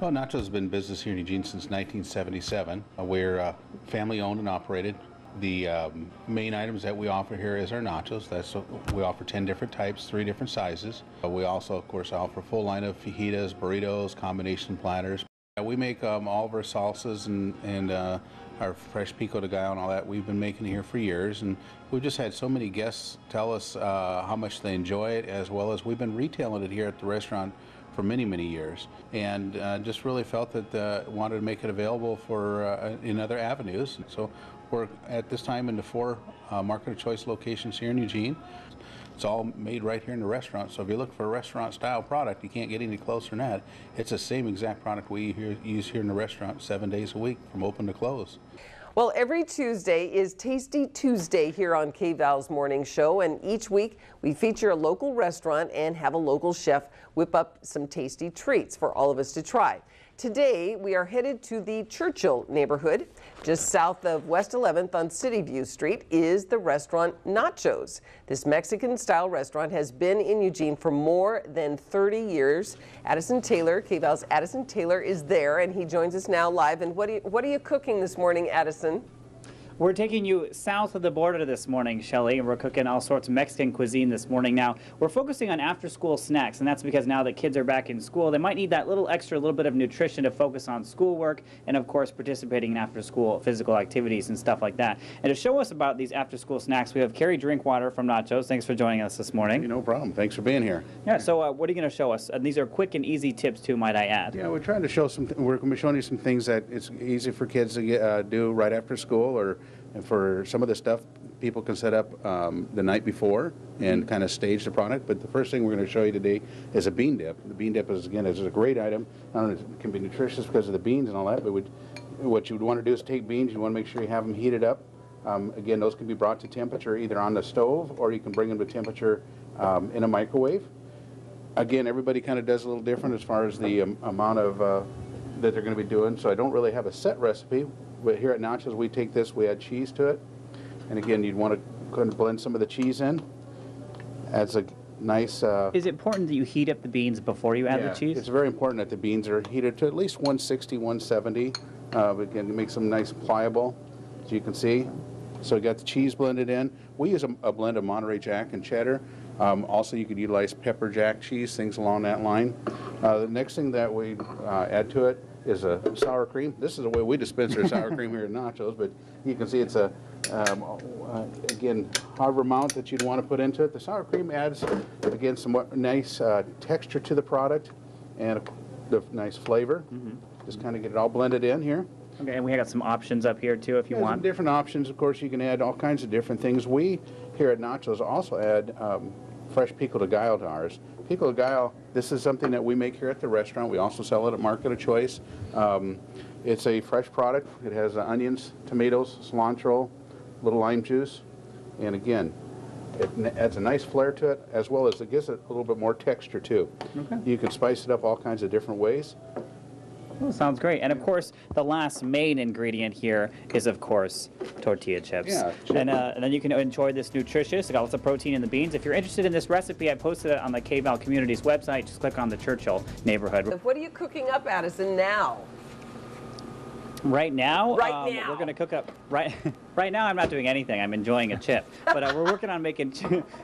Well, Nachos has been in business here in Eugene since 1977. We're family owned and operated. The main items that we offer here is our nachos. We offer 10 different types, 3 different sizes. We also, of course, offer a full line of fajitas, burritos, combination platters. We make all of our salsas and our fresh pico de gallo and all that. We've been making it here for years, and we've just had so many guests tell us how much they enjoy it, as well as we've been retailing it here at the restaurant for many, many years, and just really felt that wanted to make it available for in other avenues. So we're at this time in the 4 market of choice locations here in Eugene. It's all made right here in the restaurant, so if you look for a restaurant style product, you can't get any closer than that. It's the same exact product we use here in the restaurant 7 days a week from open to close. Well, every Tuesday is Tasty Tuesday here on KVAL's morning show, and each week we feature a local restaurant and have a local chef whip up some tasty treats for all of us to try. Today we are headed to the Churchill neighborhood. Just south of West 11th on City View Street is the restaurant Nachos. This Mexican-style restaurant has been in Eugene for more than 30 years. Addison Taylor, KVAL's Addison Taylor, is there, and he joins us now live. And what are you cooking this morning, Addison? We're taking you south of the border this morning, Shelley, and we're cooking all sorts of Mexican cuisine this morning. Now, we're focusing on after-school snacks, and that's because now that kids are back in school, they might need that little bit of nutrition to focus on schoolwork and, of course, participating in after-school physical activities and stuff like that. And to show us about these after-school snacks, we have Carrie Drinkwater from Nachos. Thanks for joining us this morning. Hey, no problem. Thanks for being here. Yeah, so what are you going to show us? These are quick and easy tips, too, might I add. Yeah, we're trying to show we're going to be showing you some things that it's easy for kids to do right after school, and for some of the stuff people can set up the night before and kind of stage the product. But the first thing we're going to show you today is a bean dip. The bean dip is, again, is a great item. Not only it can be nutritious because of the beans and all that, but what you would want to do is take beans, you want to make sure you have them heated up. Again, those can be brought to temperature either on the stove, or you can bring them to temperature in a microwave. Again, everybody kind of does a little different as far as the amount of that they're going to be doing, so I don't really have a set recipe. But here at Nachos, we take this, we add cheese to it, and again, you'd want to kind of blend some of the cheese in. Adds a nice... Is it important that you heat up the beans before you add the cheese? It's very important that the beans are heated to at least 160, 170. Again, it makes them nice and pliable, as you can see. So you got the cheese blended in. We use a blend of Monterey Jack and cheddar. Also, you could utilize pepper jack cheese, things along that line. The next thing that we add to it is a sour cream. This is the way we dispense our sour cream here at Nachos, but you can see it's again, however amount that you'd want to put into it. The sour cream adds, again, some nice texture to the product and the nice flavor. Just kind of get it all blended in here. Okay, and we got some options up here too if you want. Some different options. Of course, you can add all kinds of different things. We here at Nachos also add fresh pico de gallo to ours. Pico de gallo, this is something that we make here at the restaurant. We also sell it at Market of Choice. It's a fresh product. It has onions, tomatoes, cilantro, little lime juice, and again, it adds a nice flair to it, as well as it gives it a little bit more texture too. Okay. You can spice it up all kinds of different ways. Well, sounds great. And of course, the last main ingredient here is, of course, tortilla chips. Yeah, and then you can enjoy this nutritious. It got lots of protein in the beans. If you're interested in this recipe, I posted it on the KVAL Community's website. Just click on the Churchill neighborhood. What are you cooking up, Addison, now? Right now, now. We're going to cook up. Right now, I'm not doing anything. I'm enjoying a chip. But we're working on making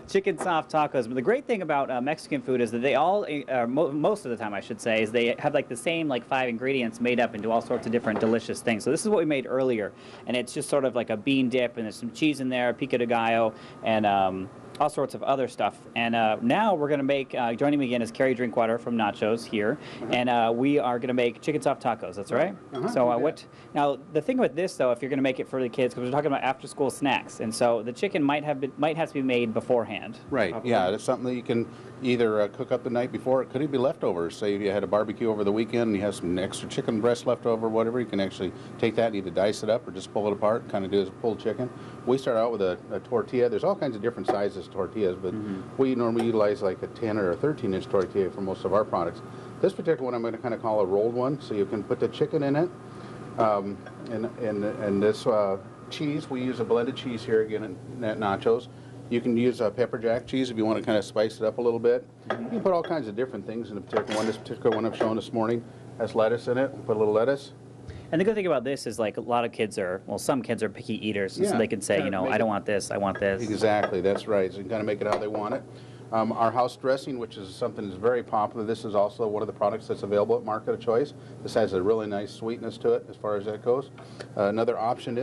chicken soft tacos. But the great thing about Mexican food is that they all, most of the time I should say, is they have like the same 5 ingredients made up into all sorts of different delicious things. So this is what we made earlier. And it's just sort of like a bean dip, and there's some cheese in there, pico de gallo, and all sorts of other stuff. And now we're going to make, joining me again is Carrie Drinkwater from Nachos here, and we are going to make chicken soft tacos, that's right? So now the thing with this though, if you're going to make it for the kids, because we're talking about after school snacks, and so the chicken might have to be made beforehand. Right, yeah, it's something that you can either cook up the night before. It could be leftovers. Say if you had a barbecue over the weekend and you have some extra chicken breast left over, whatever, you can actually take that and either dice it up or just pull it apart, kind of do as a pulled chicken. We start out with a tortilla. There's all kinds of different sizes of tortillas, but we normally utilize like a 10 or a 13-inch tortilla for most of our products. This particular one I'm going to kind of call a rolled one, so you can put the chicken in it. And this cheese, we use a blended cheese here again at Nachos. You can use pepper jack cheese if you want to kind of spice it up a little bit. You can put all kinds of different things in a particular one. This particular one I'm showing this morning Has lettuce in it. Put a little lettuce. And the good thing about this is, like, a lot of kids are, well, some kids are picky eaters, and so Yeah, they can say, kinda you know, make I don't it- want this, I want this. Exactly, that's right. So you can kind of make it how they want it. Our house dressing, which is something that's very popular. This is also one of the products that's available at Market of Choice. This has a really nice sweetness to it as far as that goes. Another option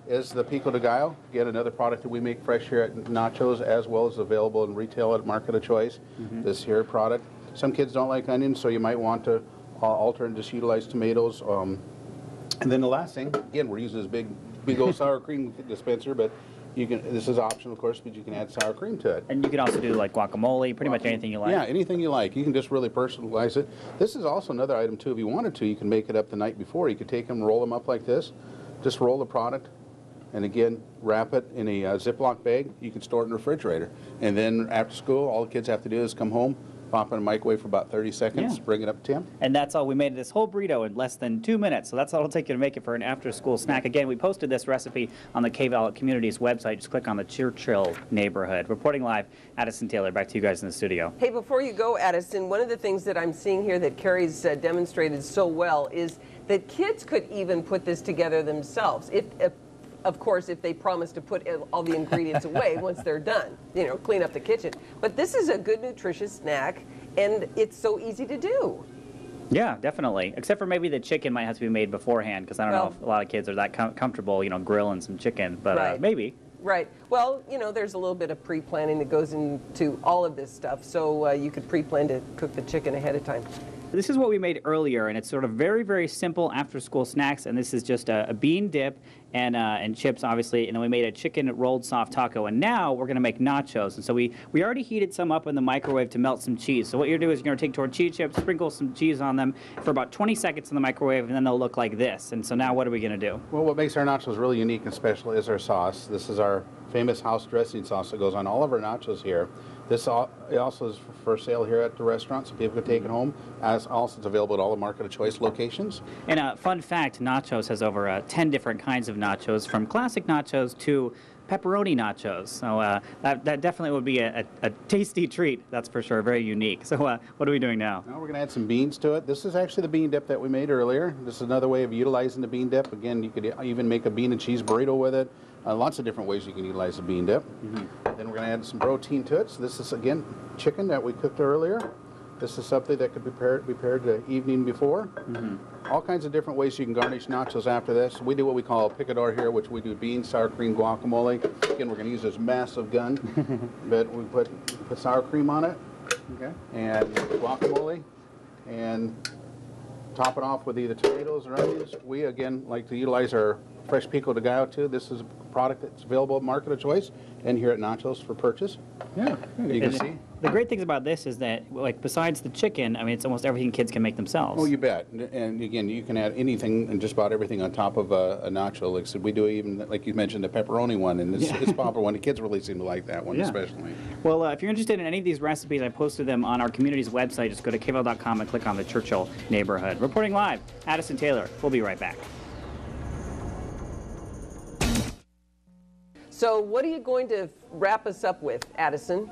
is the pico de gallo. Again, another product that we make fresh here at Nachos, as well as available in retail at Market of Choice. This here product. Some kids don't like onions, so you might want to alter and just utilize tomatoes. And then the last thing, again, we're using this big old sour cream dispenser, but you can. This is optional, of course, but you can add sour cream to it. And you can also do, like, guacamole, pretty much anything you like. Yeah, anything you like. You can just really personalize it. This is also another item, too. If you wanted to, you can make it up the night before. You could take them, roll them up like this. Just roll the product, and again, wrap it in a Ziploc bag. You can store it in the refrigerator. And then after school, all the kids have to do is come home, pop in a microwave for about 30 seconds, Yeah. bring it up to temp. And that's all. We made this whole burrito in less than 2 minutes, so that's all it'll take you to make it for an after-school snack. Again, we posted this recipe on the KVAL Communities website. Just click on the Churchill neighborhood. Reporting live, Addison Taylor. Back to you guys in the studio. Hey, before you go, Addison, one of the things that I'm seeing here that Carrie's demonstrated so well is that kids could even put this together themselves. Of course, if they promise to put all the ingredients away once they're done, you know, clean up the kitchen. But this is a good, nutritious snack, and it's so easy to do. Yeah, definitely. Except for maybe the chicken might have to be made beforehand, because I don't know if a lot of kids are that comfortable, you know, grilling some chicken. But Right. maybe. Right. Well, you know, there's a little bit of pre-planning that goes into all of this stuff, so you could pre-plan to cook the chicken ahead of time. This is what we made earlier, and it's sort of very, very simple after-school snacks. And this is just a bean dip and chips, obviously. And then we made a chicken rolled soft taco. And now we're going to make nachos. And so we already heated some up in the microwave to melt some cheese. So what you're doing is you're going to take tortilla chips, sprinkle some cheese on them for about 20 seconds in the microwave, and then they'll look like this. And so now what are we going to do? Well, what makes our nachos really unique and special is our sauce. This is our famous house dressing sauce that goes on all of our nachos here. This also is for sale here at the restaurant, so people can take it home. As also, it's available at all the Market of Choice locations. And a fun fact, Nachos has over 10 different kinds of nachos, from classic nachos to pepperoni nachos. So that definitely would be a tasty treat, that's for sure, very unique. So what are we doing now? Now we're going to add some beans to it. This is actually the bean dip that we made earlier. This is another way of utilizing the bean dip. Again, you could even make a bean and cheese burrito with it. Lots of different ways you can utilize the bean dip. Then we're going to add some protein to it. So this is, again, chicken that we cooked earlier. This is something that could be prepared the evening before. All kinds of different ways you can garnish nachos after this. We do what we call a picador here, which we do beans, sour cream, guacamole. Again, we're going to use this massive gun, but we put sour cream on it, and guacamole, and top it off with either tomatoes or onions. We, again, like to utilize our fresh pico de gallo, too. This is a product that's available at Market of Choice and here at Nachos for purchase. Yeah, you can see. The great things about this is that, like, besides the chicken, I mean, it's almost everything kids can make themselves. Oh, you bet. And again, you can add anything and just about everything on top of a nacho. Like I said, we do even, like you mentioned, the pepperoni one, and it's a popular one. The kids really seem to like that one, especially. Well, if you're interested in any of these recipes, I posted them on our community's website. Just go to KVAL.com and click on the Churchill neighborhood. Reporting live, Addison Taylor. We'll be right back. So what are you going to wrap us up with, Addison?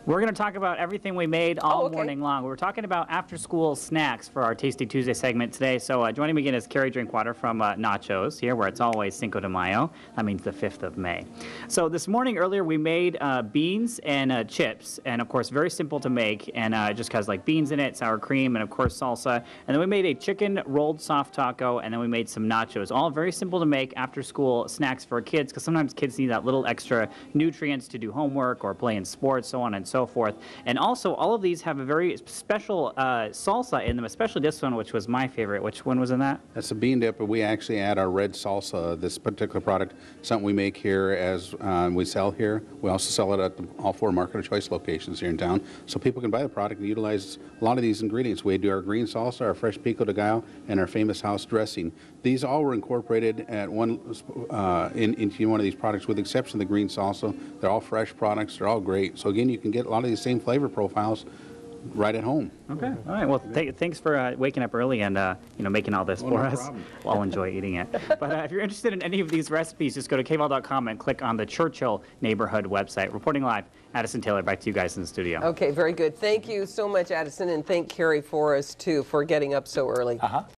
We're going to talk about everything we made all okay. morning long. We're talking about after-school snacks for our Tasty Tuesday segment today. So joining me again is Carrie Drinkwater from Nachos here, where it's always Cinco de Mayo. That means the 5th of May. So this morning earlier we made beans and chips, and of course very simple to make, and it just has like beans in it, sour cream, and of course salsa. And then we made a chicken rolled soft taco, and then we made some nachos. All very simple to make after-school snacks for kids, because sometimes kids need that little extra nutrients to do homework or play in sports, so on and so forth. And also, all of these have a very special salsa in them, especially this one, which was my favorite. Which one was in that? That's a bean dip, but we actually add our red salsa. This particular product, something we make here as we sell here. We also sell it at all 4 Market of Choice locations here in town, so people can buy the product and utilize a lot of these ingredients. We do our green salsa, our fresh pico de gallo, and our famous house dressing. These all were incorporated at into one of these products, with the exception of the green salsa. They're all fresh products. They're all great. So again, you can get a lot of these same flavor profiles right at home. Okay. All right. Well, thanks for waking up early and making all this for us. problem. I'll enjoy eating it. But if you're interested in any of these recipes, just go to KVAL.com and click on the Churchill Neighborhood website. Reporting live, Addison Taylor. Back to you guys in the studio. Okay, very good. Thank you so much, Addison, and thank Carrie for us too for getting up so early.